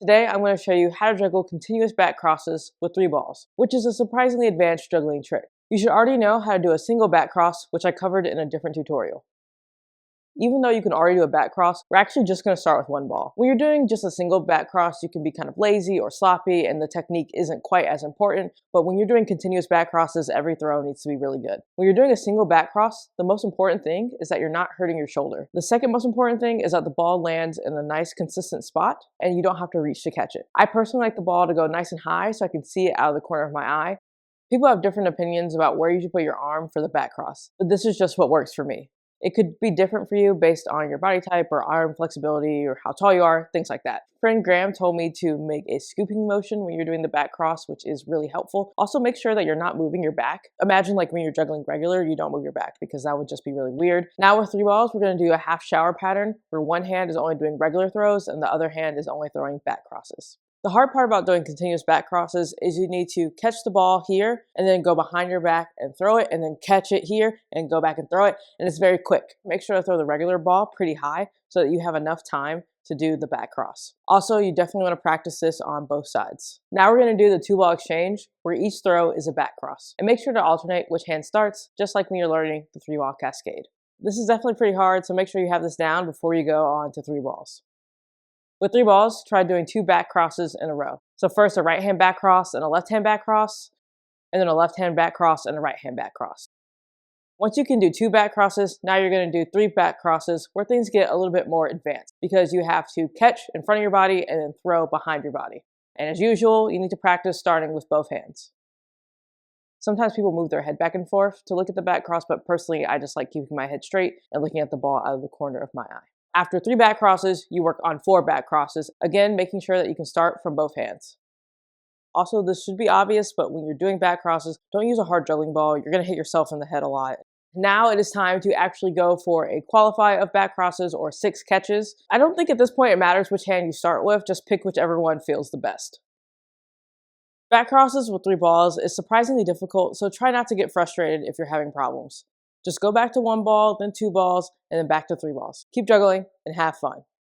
Today, I'm going to show you how to juggle continuous back crosses with 3 balls, which is a surprisingly advanced juggling trick. You should already know how to do a single back cross, which I covered in a different tutorial. Even though you can already do a back cross, we're actually just going to start with 1 ball. When you're doing just a single back cross, you can be kind of lazy or sloppy and the technique isn't quite as important, but when you're doing continuous back crosses, every throw needs to be really good. When you're doing a single back cross, the most important thing is that you're not hurting your shoulder. The second most important thing is that the ball lands in a nice consistent spot and you don't have to reach to catch it. I personally like the ball to go nice and high so I can see it out of the corner of my eye. People have different opinions about where you should put your arm for the back cross, but this is just what works for me. It could be different for you based on your body type or arm flexibility or how tall you are, things like that. Friend Graham told me to make a scooping motion when you're doing the back cross, which is really helpful. Also make sure that you're not moving your back. Imagine like when you're juggling regular, you don't move your back because that would just be really weird. Now with 3 balls, we're going to do a half shower pattern where one hand is only doing regular throws and the other hand is only throwing back crosses. The hard part about doing continuous back crosses is you need to catch the ball here and then go behind your back and throw it and then catch it here and go back and throw it. And it's very quick. Make sure to throw the regular ball pretty high so that you have enough time to do the back cross. Also, you definitely want to practice this on both sides. Now we're going to do the 2 ball exchange where each throw is a back cross. And make sure to alternate which hand starts, just like when you're learning the 3 ball cascade. This is definitely pretty hard, so make sure you have this down before you go on to 3 balls. With 3 balls, try doing 2 back crosses in a row. So first a right hand back cross and a left hand back cross, and then a left hand back cross and a right hand back cross. Once you can do 2 back crosses, now you're going to do 3 back crosses where things get a little bit more advanced because you have to catch in front of your body and then throw behind your body. And as usual, you need to practice starting with both hands. Sometimes people move their head back and forth to look at the back cross, but personally, I just like keeping my head straight and looking at the ball out of the corner of my eye. After 3 back crosses, you work on 4 back crosses, again making sure that you can start from both hands. Also, this should be obvious, but when you're doing back crosses, don't use a hard juggling ball. You're going to hit yourself in the head a lot. Now it is time to actually go for a qualify of back crosses or 6 catches. I don't think at this point it matters which hand you start with, just pick whichever one feels the best. Back crosses with 3 balls is surprisingly difficult, so try not to get frustrated if you're having problems. Just go back to 1 ball, then 2 balls, and then back to 3 balls. Keep juggling and have fun.